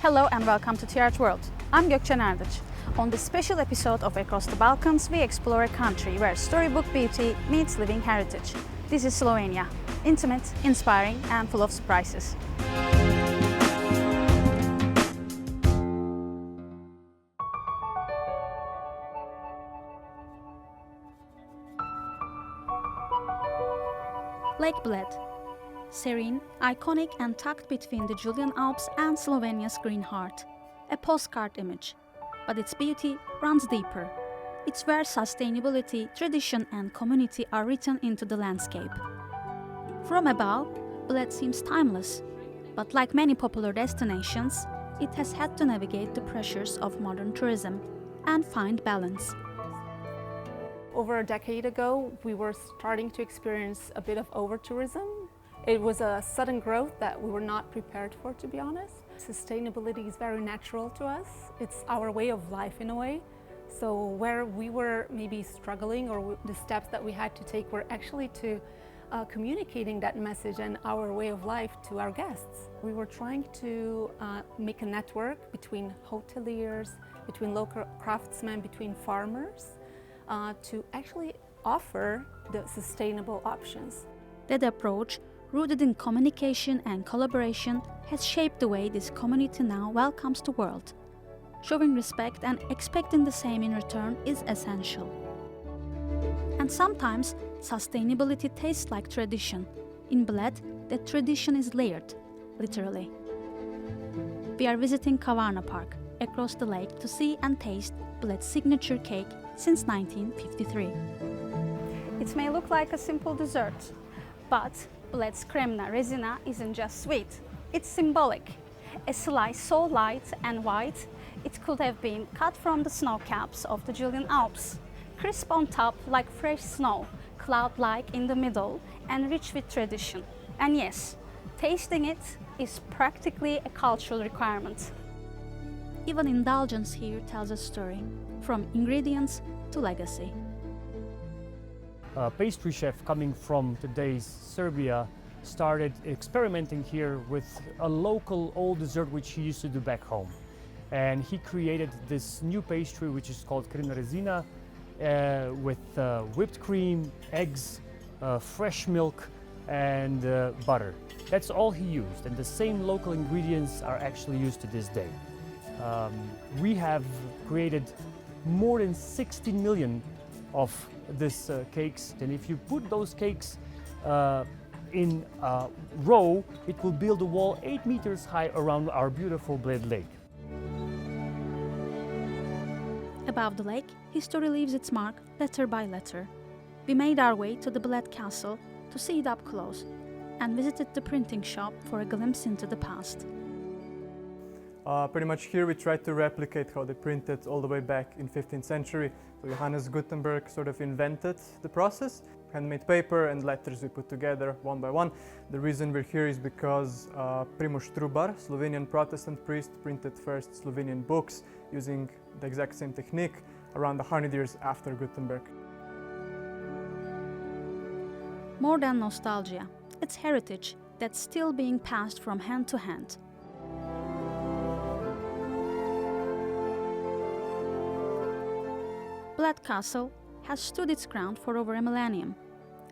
Hello and welcome to TRH World. I'm Gokcen Ardic. On this special episode of Across the Balkans, we explore a country where storybook beauty meets living heritage. This is Slovenia. Intimate, inspiring and full of surprises. Lake Bled. Serene, iconic and tucked between the Julian Alps and Slovenia's green heart. A postcard image. But its beauty runs deeper. It's where sustainability, tradition and community are written into the landscape. From above, Bled seems timeless. But like many popular destinations, it has had to navigate the pressures of modern tourism and find balance. Over a decade ago, we were starting to experience a bit of over-tourism. It was a sudden growth that we were not prepared for, to be honest. Sustainability is very natural to us. It's our way of life in a way. So where we were maybe struggling, or the steps that we had to take were actually to communicating that message and our way of life to our guests. We were trying to make a network between hoteliers, between local craftsmen, between farmers, to actually offer the sustainable options. That approach, rooted in communication and collaboration, has shaped the way this community now welcomes the world. Showing respect and expecting the same in return is essential. And sometimes, sustainability tastes like tradition. In Bled, that tradition is layered, literally. We are visiting Kavarna Park, across the lake, to see and taste Bled's signature cake since 1953. It may look like a simple dessert, but Bled's cremna resina isn't just sweet, it's symbolic. A slice so light and white, it could have been cut from the snow caps of the Julian Alps. Crisp on top like fresh snow, cloud-like in the middle and rich with tradition. And yes, tasting it is practically a cultural requirement. Even indulgence here tells a story, from ingredients to legacy. A pastry chef coming from today's Serbia started experimenting here with a local old dessert which he used to do back home. And he created this new pastry which is called cremna resina with whipped cream, eggs, fresh milk and butter. That's all he used, and the same local ingredients are actually used to this day. We have created more than 60 million of these cakes, and if you put those cakes in a row, it will build a wall 8 meters high around our beautiful Bled Lake. Above the lake, history leaves its mark letter by letter. We made our way to the Bled Castle to see it up close and visited the printing shop for a glimpse into the past. Pretty much here we tried to replicate how they printed all the way back in 15th century. So Johannes Gutenberg sort of invented the process. Handmade paper and letters we put together one by one. The reason we're here is because Primož Trubar, Slovenian Protestant priest, printed first Slovenian books using the exact same technique around 100 years after Gutenberg. More than nostalgia, it's heritage that's still being passed from hand to hand. Bled Castle has stood its ground for over a millennium,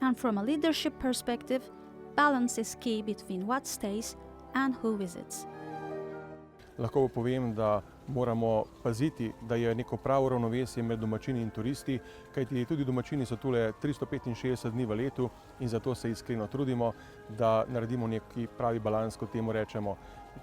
and from a leadership perspective, balance is key between what stays and who visits. Lahko povem, da moramo paziti, da je neko pravo ravnovesje med domačini in turisti, kajti tudi domačini so tule 365 dni v letu in zato se iskreno trudimo, da naredimo neki pravi balans, kot temu rečemo.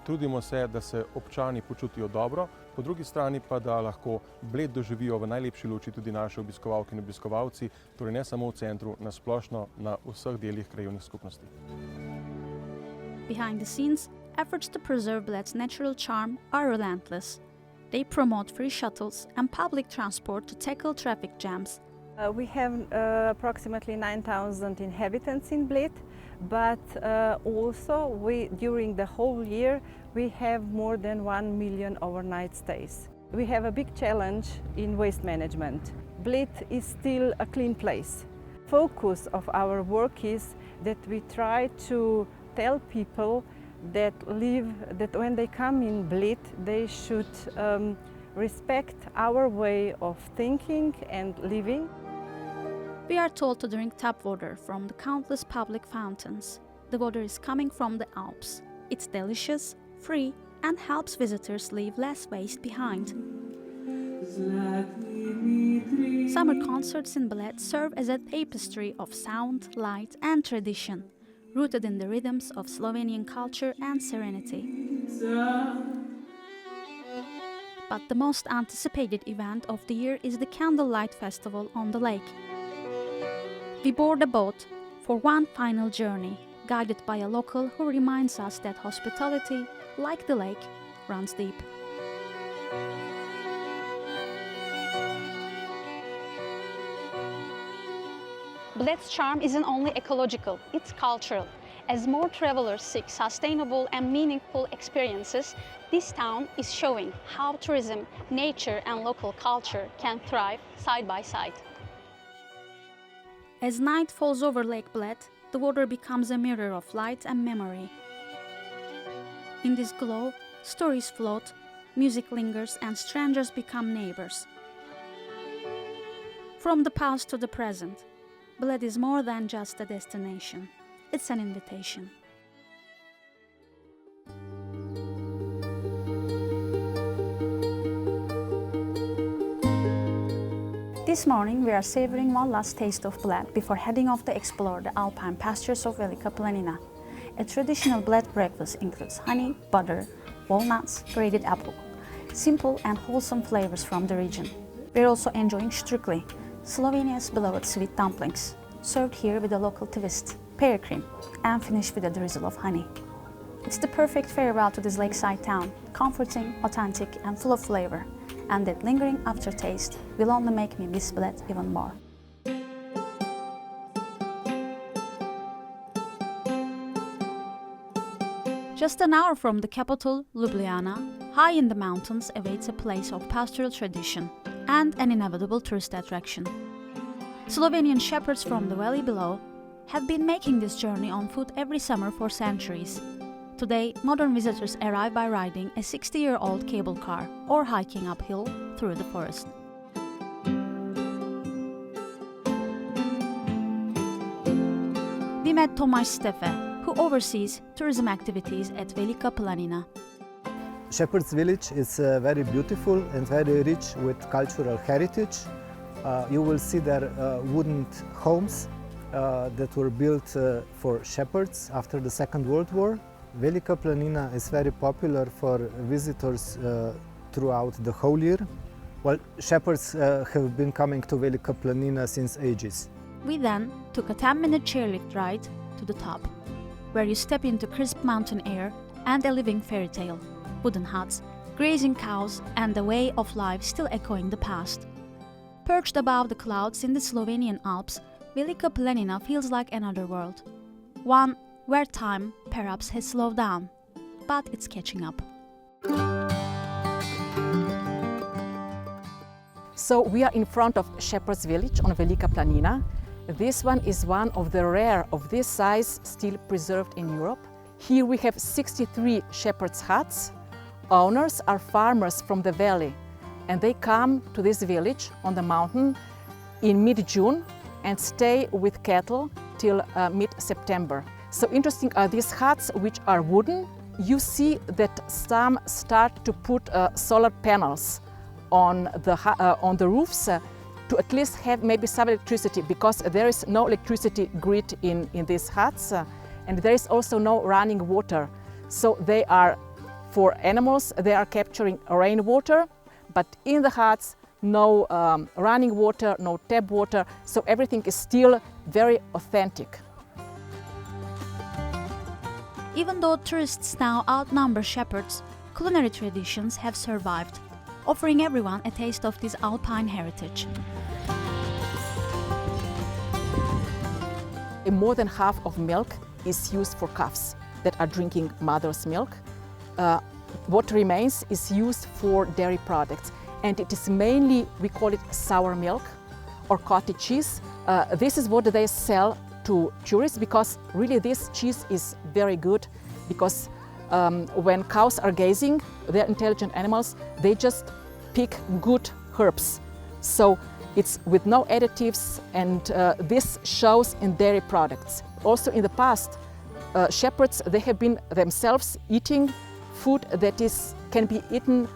Trudimo se, da se občani počutijo dobro, po drugi strani pa, da lahko Bled doživijo v najlepši luči tudi naše obiskovalke in obiskovalci, torej ne samo v centru, na splošno na vseh delih krajevnih skupnosti. Behind the scenes, efforts to preserve Bled's natural charm are relentless. They promote free shuttles and public transport to tackle traffic jams. We have approximately 9,000 inhabitants in Bled, but also during the whole year we have more than 1 million overnight stays. We have a big challenge in waste management. Bled is still a clean place. Focus of our work is that we try to tell people that when they come in Bled, they should respect our way of thinking and living. We are told to drink tap water from the countless public fountains. The water is coming from the Alps. It's delicious, free, and helps visitors leave less waste behind. Summer concerts in Bled serve as a tapestry of sound, light, and tradition, rooted in the rhythms of Slovenian culture and serenity. But the most anticipated event of the year is the Candlelight Festival on the lake. We board a boat for one final journey, guided by a local who reminds us that hospitality, like the lake, runs deep. Bled's charm isn't only ecological, it's cultural. As more travelers seek sustainable and meaningful experiences, this town is showing how tourism, nature, and local culture can thrive side by side. As night falls over Lake Bled, the water becomes a mirror of light and memory. In this glow, stories float, music lingers, and strangers become neighbors. From the past to the present, Bled is more than just a destination. It's an invitation. This morning we are savoring one last taste of Bled before heading off to explore the Alpine pastures of Velika Planina. A traditional Bled breakfast includes honey, butter, walnuts, grated apple. Simple and wholesome flavors from the region. We're also enjoying strukli, Slovenia's beloved sweet dumplings, served here with a local twist, pear cream, and finished with a drizzle of honey. It's the perfect farewell to this lakeside town, comforting, authentic, and full of flavor. And that lingering aftertaste will only make me miss Bled even more. Just an hour from the capital, Ljubljana, high in the mountains awaits a place of pastoral tradition and an inevitable tourist attraction. Slovenian shepherds from the valley below have been making this journey on foot every summer for centuries. Today, modern visitors arrive by riding a 60-year-old cable car or hiking uphill through the forest. We met Tomasz Stefe, who oversees tourism activities at Velika Planina. Shepherd's Village is very beautiful and very rich with cultural heritage. You will see there wooden homes that were built for shepherds after the Second World War. Velika Planina is very popular for visitors throughout the whole year. Well, shepherds have been coming to Velika Planina since ages. We then took a 10-minute chairlift ride to the top, where you step into crisp mountain air and a living fairy tale. Wooden huts, grazing cows, and a way of life still echoing the past. Perched above the clouds in the Slovenian Alps, Velika Planina feels like another world. One where time perhaps has slowed down, but it's catching up. So we are in front of Shepherd's Village on Velika Planina. This one is one of the rare of this size still preserved in Europe. Here we have 63 shepherds' huts. Owners are farmers from the valley, and they come to this village on the mountain in mid-June and stay with cattle till mid-September. So interesting are these huts, which are wooden. You see that some start to put solar panels on the roofs to at least have maybe some electricity, because there is no electricity grid in these huts, and there is also no running water. So they are, for animals, they are capturing rainwater, but in the huts, no running water, no tap water, so everything is still very authentic. Even though tourists now outnumber shepherds, culinary traditions have survived, offering everyone a taste of this Alpine heritage. More than half of milk is used for calves that are drinking mother's milk. What remains is used for dairy products, and it is mainly, we call it sour milk or cottage cheese. This is what they sell to tourists, because really this cheese is very good, because when cows are grazing, they're intelligent animals, they just pick good herbs. So it's with no additives, and this shows in dairy products. Also in the past, shepherds, they have been themselves eating food that can be eaten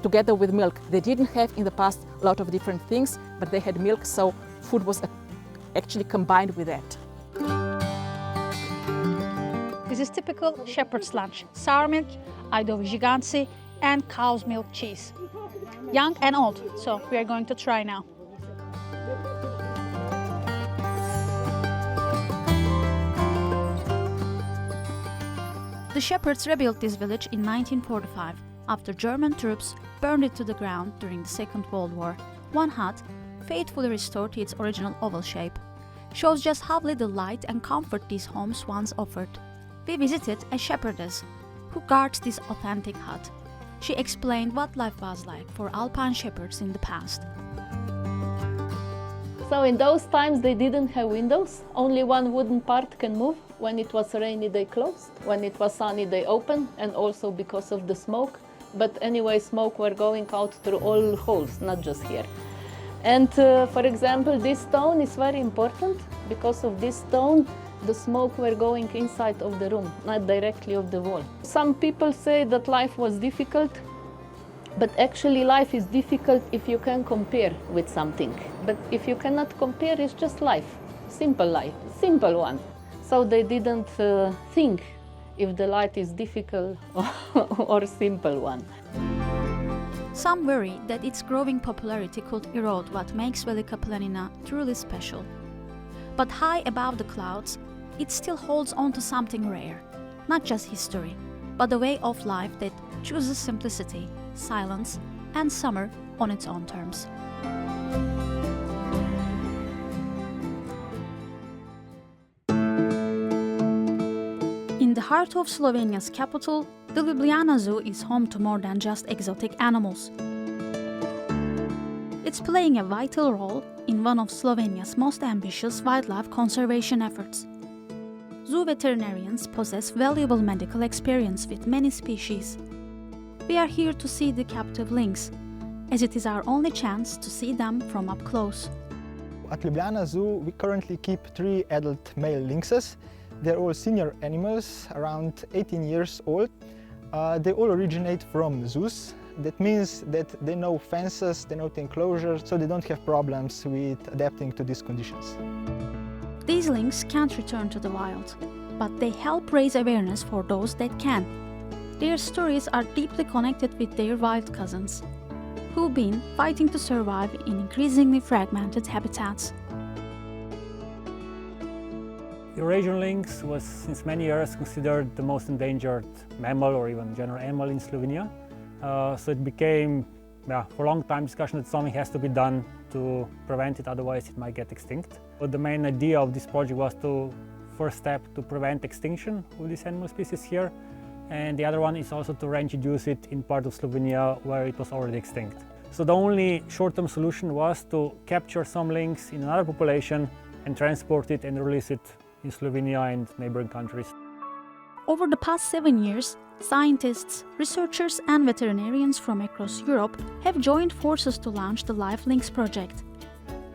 together with milk. They didn't have in the past a lot of different things, but they had milk, so food was actually combined with that. This is typical shepherd's lunch: sour milk, ajdovi žiganci, and cow's milk cheese. Young and old, so we are going to try now. The shepherds rebuilt this village in 1945 after German troops burned it to the ground during the Second World War. One hut, faithfully restored to its original oval shape, shows just how little light and comfort these homes once offered. We visited a shepherdess who guards this authentic hut. She explained what life was like for Alpine shepherds in the past. So in those times they didn't have windows, only one wooden part can move. When it was rainy they closed, when it was sunny they opened, and also because of the smoke. But anyway, smoke were going out through all holes, not just here. And for example, this stone is very important. Because of this stone, the smoke were going inside of the room, not directly of the wall. Some people say that life was difficult, but actually life is difficult if you can compare with something. But if you cannot compare, it's just life, simple one. So they didn't think if the life is difficult or simple one. Some worry that its growing popularity could erode what makes Velika Planina truly special. But high above the clouds, it still holds on to something rare. Not just history, but a way of life that chooses simplicity, silence, and summer on its own terms. In the heart of Slovenia's capital, the Ljubljana Zoo is home to more than just exotic animals. It's playing a vital role in one of Slovenia's most ambitious wildlife conservation efforts. Zoo veterinarians possess valuable medical experience with many species. We are here to see the captive lynx, as it is our only chance to see them from up close. At Ljubljana Zoo, we currently keep 3 adult male lynxes. They're all senior animals, around 18 years old. They all originate from zoos. That means that they know fences, they know the enclosures, so they don't have problems with adapting to these conditions. These lynx can't return to the wild, but they help raise awareness for those that can. Their stories are deeply connected with their wild cousins, who've been fighting to survive in increasingly fragmented habitats. Eurasian lynx was since many years considered the most endangered mammal or even general animal in Slovenia. So it became, for a long time, discussion that something has to be done to prevent it, otherwise it might get extinct. But the main idea of this project was to, first step, to prevent extinction of this animal species here, and the other one is also to reintroduce it in part of Slovenia where it was already extinct. So the only short-term solution was to capture some lynx in another population and transport it and release it in Slovenia and neighboring countries. Over the past 7 years, scientists, researchers and veterinarians from across Europe have joined forces to launch the Live Lynx project,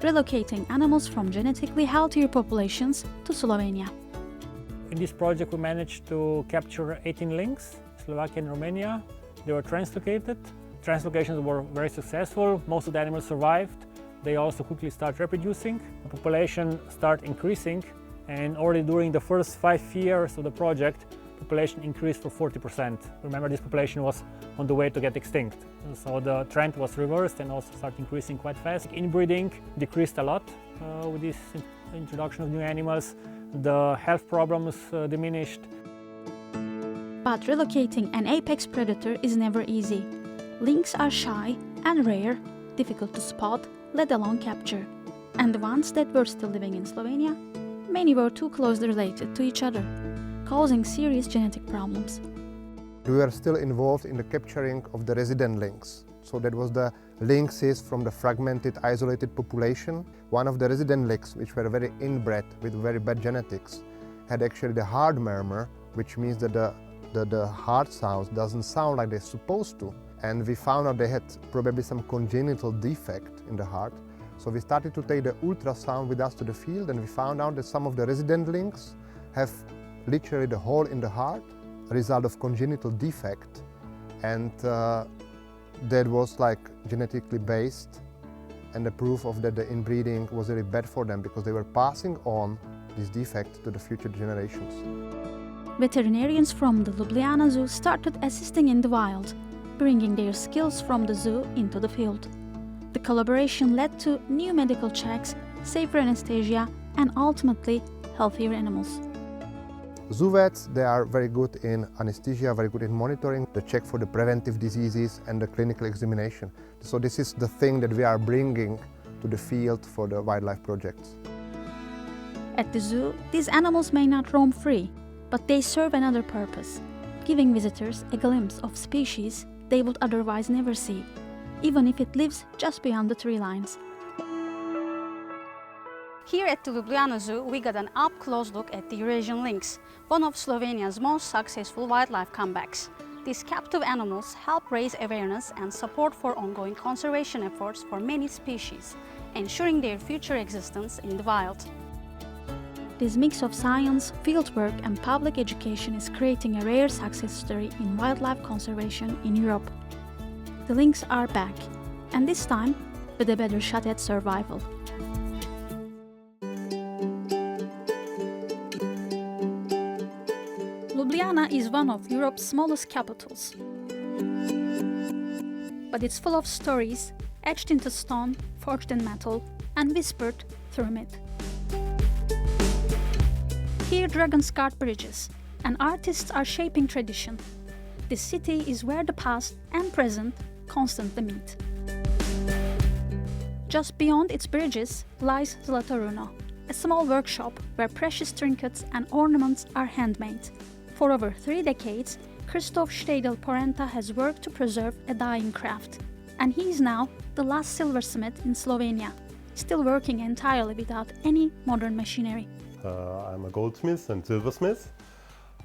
relocating animals from genetically healthier populations to Slovenia. In this project we managed to capture 18 lynx, Slovakia and Romania. They were translocated. Translocations were very successful. Most of the animals survived. They also quickly start reproducing. The population started increasing, and already during the first 5 years of the project, population increased for 40%. Remember, this population was on the way to get extinct. So the trend was reversed and also started increasing quite fast. Inbreeding decreased a lot with this introduction of new animals. The health problems diminished. But relocating an apex predator is never easy. Lynx are shy and rare, difficult to spot, let alone capture. And the ones that were still living in Slovenia, many were too closely related to each other, causing serious genetic problems. We were still involved in the capturing of the resident lynx. So that was the lynxes from the fragmented, isolated population. One of the resident lynx, which were very inbred with very bad genetics, had actually the hard murmur, which means that the the heart sounds doesn't sound like they're supposed to. And we found out they had probably some congenital defect in the heart. So we started to take the ultrasound with us to the field, and we found out that some of the resident lynx have literally the hole in the heart, a result of congenital defect. And that was like genetically based, and the proof of that the inbreeding was really bad for them because they were passing on this defect to the future generations. Veterinarians from the Ljubljana Zoo started assisting in the wild, bringing their skills from the zoo into the field. The collaboration led to new medical checks, safer anesthesia, and ultimately healthier animals. Zoo vets, they are very good in anesthesia, very good in monitoring, the check for the preventive diseases and the clinical examination. So this is the thing that we are bringing to the field for the wildlife projects. At the zoo, these animals may not roam free, but they serve another purpose, giving visitors a glimpse of species they would otherwise never see, even if it lives just beyond the tree lines. Here at the Ljubljana Zoo, we got an up-close look at the Eurasian lynx, one of Slovenia's most successful wildlife comebacks. These captive animals help raise awareness and support for ongoing conservation efforts for many species, ensuring their future existence in the wild. This mix of science, fieldwork and public education is creating a rare success story in wildlife conservation in Europe. The lynx are back, and this time with a better shot at survival. Ljubljana is one of Europe's smallest capitals, but it's full of stories etched into stone, forged in metal, and whispered through myth. Here dragons guard bridges, and artists are shaping tradition. This city is where the past and present constantly meet. Just beyond its bridges lies Zlatoruna, a small workshop where precious trinkets and ornaments are handmade. For over 3 decades, Christoph Steidl-Porenta has worked to preserve a dying craft, and he is now the last silversmith in Slovenia, still working entirely without any modern machinery. I'm a goldsmith and silversmith.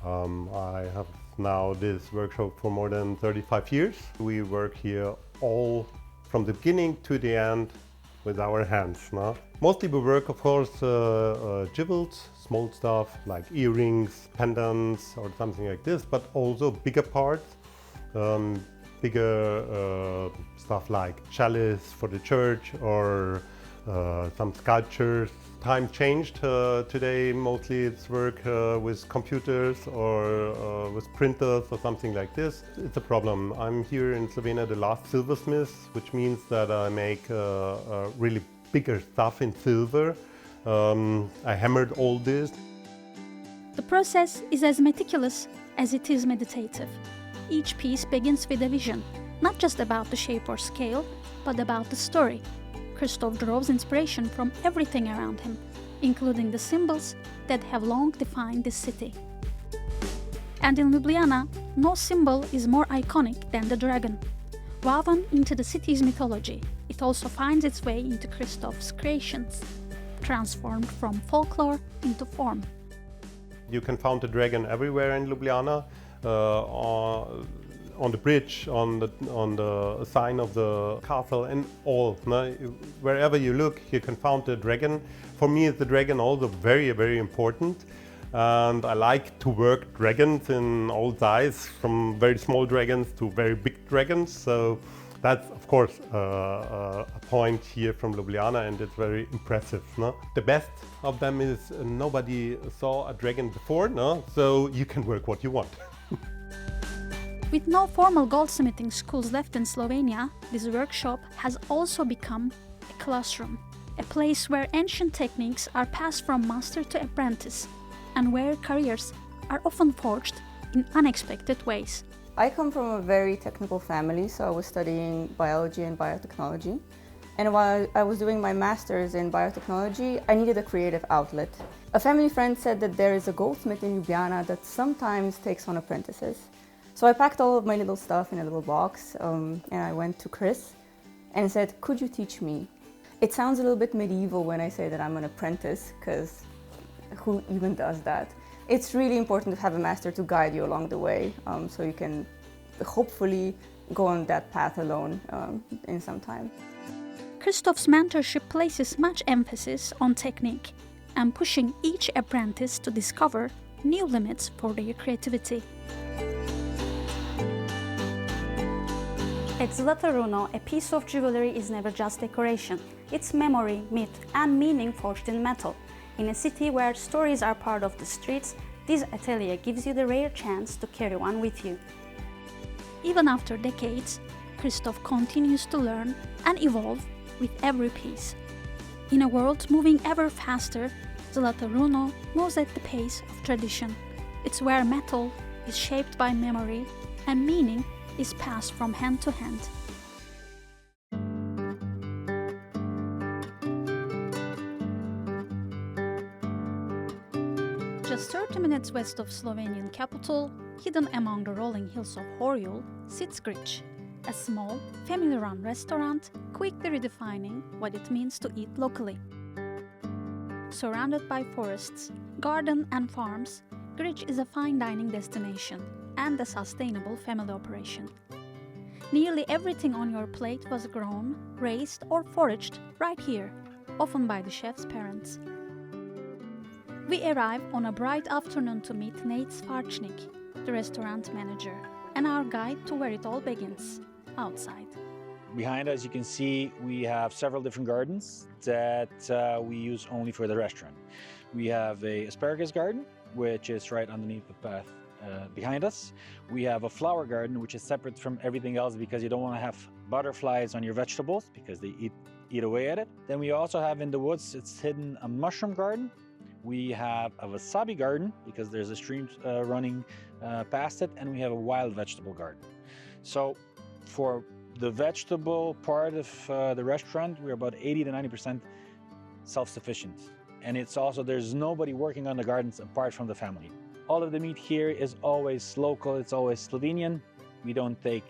I have now this workshop for more than 35 years. We work here all from the beginning to the end with our hands. No? Mostly we work, of course, jewels, small stuff like earrings, pendants or something like this, but also bigger parts, bigger stuff like chalice for the church or some sculptures. Time changed. Today mostly it's work with computers or with printers or something like this. It's a problem. I'm here in Slovenia the last silversmith, which means that I make really bigger stuff in silver. I hammered all this. The process is as meticulous as it is meditative. Each piece begins with a vision, not just about the shape or scale, but about the story. Christoph draws inspiration from everything around him, including the symbols that have long defined this city. And in Ljubljana, no symbol is more iconic than the dragon. Woven into the city's mythology, it also finds its way into Christoph's creations, transformed from folklore into form. You can find the dragon everywhere in Ljubljana. On the bridge, on the sign of the castle, and all. No? Wherever you look, you can find the dragon. For me, the dragon also very, very important. And I like to work dragons in all sizes, from very small dragons to very big dragons. So that's, of course, a point here from Ljubljana, and it's very impressive. No? The best of them is nobody saw a dragon before, no? So you can work what you want. With no formal goldsmithing schools left in Slovenia, this workshop has also become a classroom, a place where ancient techniques are passed from master to apprentice, and where careers are often forged in unexpected ways. I come from a very technical family, so I was studying biology and biotechnology. And while I was doing my master's in biotechnology, I needed a creative outlet. A family friend said that there is a goldsmith in Ljubljana that sometimes takes on apprentices. So I packed all of my little stuff in a little box and I went to Chris and said, could you teach me? It sounds a little bit medieval when I say that I'm an apprentice, because who even does that? It's really important to have a master to guide you along the way, so you can hopefully go on that path alone in some time. Christoph's mentorship places much emphasis on technique and pushing each apprentice to discover new limits for their creativity. At Zlata Runo, a piece of jewelry is never just decoration. It's memory, myth, and meaning forged in metal. In a city where stories are part of the streets, this atelier gives you the rare chance to carry one with you. Even after decades, Christoph continues to learn and evolve with every piece. In a world moving ever faster, Zlata Runo moves at the pace of tradition. It's where metal is shaped by memory and meaning is passed from hand to hand. Just 30 minutes west of Slovenian capital, hidden among the rolling hills of Horjul, sits Grič, a small, family-run restaurant quickly redefining what it means to eat locally. Surrounded by forests, gardens and farms, Grič is a fine dining destination and a sustainable family operation. Nearly everything on your plate was grown, raised or foraged right here, often by the chef's parents. We arrive on a bright afternoon to meet Nate Svarchnik, the restaurant manager, and our guide to where it all begins, outside. Behind us you can see we have several different gardens that we use only for the restaurant. We have a asparagus garden, which is right underneath the path behind us. We have a flower garden, which is separate from everything else because you don't want to have butterflies on your vegetables because they eat away at it. Then we also have in the woods, it's hidden a mushroom garden. We have a wasabi garden because there's a stream running past it, and we have a wild vegetable garden. So for the vegetable part of the restaurant, we're about 80 to 90% self-sufficient. And it's also, there's nobody working on the gardens apart from the family. All of the meat here is always local, it's always Slovenian. We don't take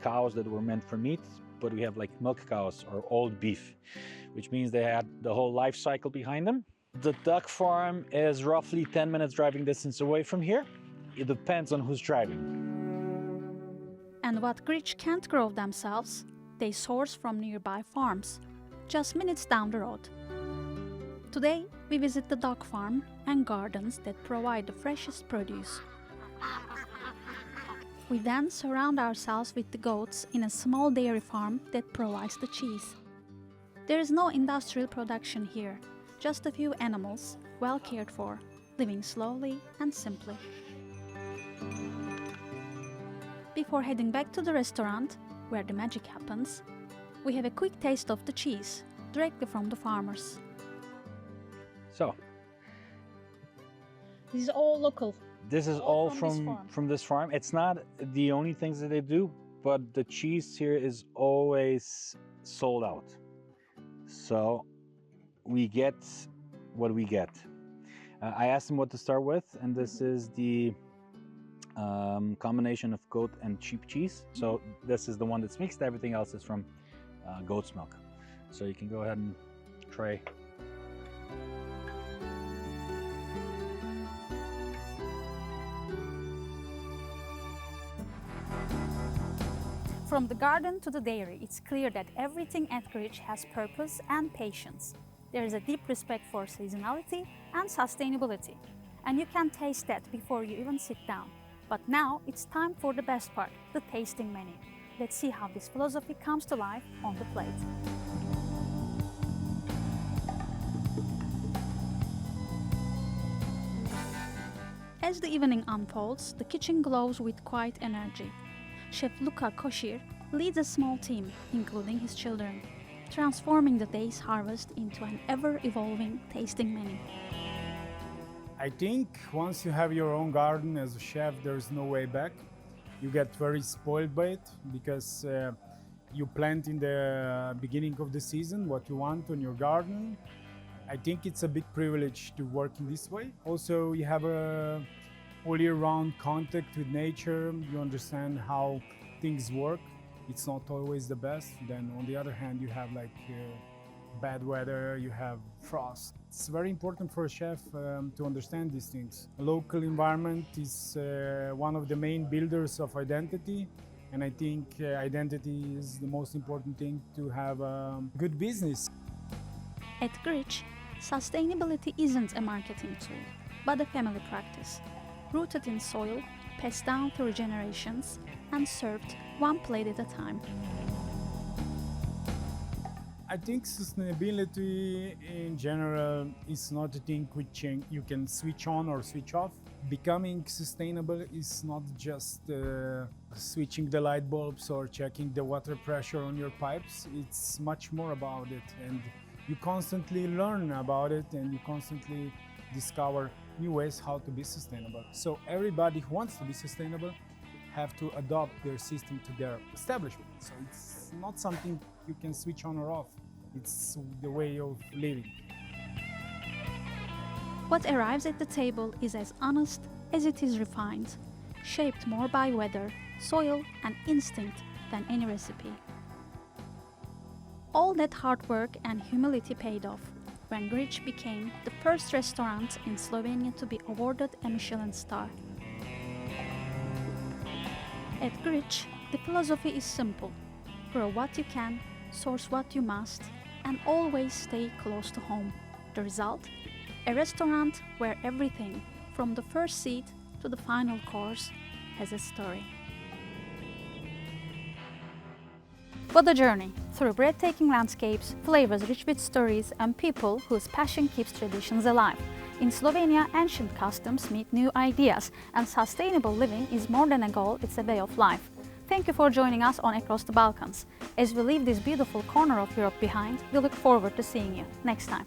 cows that were meant for meat, but we have like milk cows or old beef, which means they had the whole life cycle behind them. The duck farm is roughly 10 minutes driving distance away from here. It depends on who's driving. And what Grič can't grow themselves, they source from nearby farms, just minutes down the road. Today, we visit the duck farm and gardens that provide the freshest produce. We then surround ourselves with the goats in a small dairy farm that provides the cheese. There is no industrial production here, just a few animals, well cared for, living slowly and simply. Before heading back to the restaurant, where the magic happens, we have a quick taste of the cheese, directly from the farmers. So, This is all local. this is all from this farm. It's not the only things that they do, but the cheese here is always sold out. So we get what we get. I asked them what to start with, and this is the combination of goat and sheep cheese. So this is the one that's mixed. Everything else is from goat's milk. So you can go ahead and try. From the garden to the dairy, it's clear that everything at Grič has purpose and patience. There is a deep respect for seasonality and sustainability, and you can taste that before you even sit down. But now it's time for the best part, the tasting menu. Let's see how this philosophy comes to life on the plate. As the evening unfolds, the kitchen glows with quiet energy. Chef Luka Koshir leads a small team, including his children, transforming the day's harvest into an ever-evolving tasting menu. I think once you have your own garden as a chef, there's no way back. You get very spoiled by it because you plant in the beginning of the season what you want on your garden. I think it's a big privilege to work in this way. Also, you have a all year round contact with nature. You understand how things work. It's not always the best. Then on the other hand, you have like bad weather, you have frost. It's very important for a chef to understand these things. A local environment is one of the main builders of identity, and I think identity is the most important thing to have a good business. At Grič, sustainability isn't a marketing tool, but a family practice, rooted in soil, passed down through generations, and served one plate at a time. I think sustainability in general is not a thing which you can switch on or switch off. Becoming sustainable is not just switching the light bulbs or checking the water pressure on your pipes. It's much more about it, and you constantly learn about it and you constantly discover new ways how to be sustainable. So everybody who wants to be sustainable have to adopt their system to their establishment. So it's not something you can switch on or off. It's the way of living. What arrives at the table is as honest as it is refined, shaped more by weather, soil, and instinct than any recipe. All that hard work and humility paid off when Grič became the first restaurant in Slovenia to be awarded a Michelin star. At Grič, the philosophy is simple: grow what you can, source what you must, and always stay close to home. The result? A restaurant where everything, from the first seat to the final course, has a story. What a journey through breathtaking landscapes, flavors rich with stories, and people whose passion keeps traditions alive. In Slovenia, ancient customs meet new ideas, and sustainable living is more than a goal, it's a way of life. Thank you for joining us on Across the Balkans. As we leave this beautiful corner of Europe behind, we look forward to seeing you next time.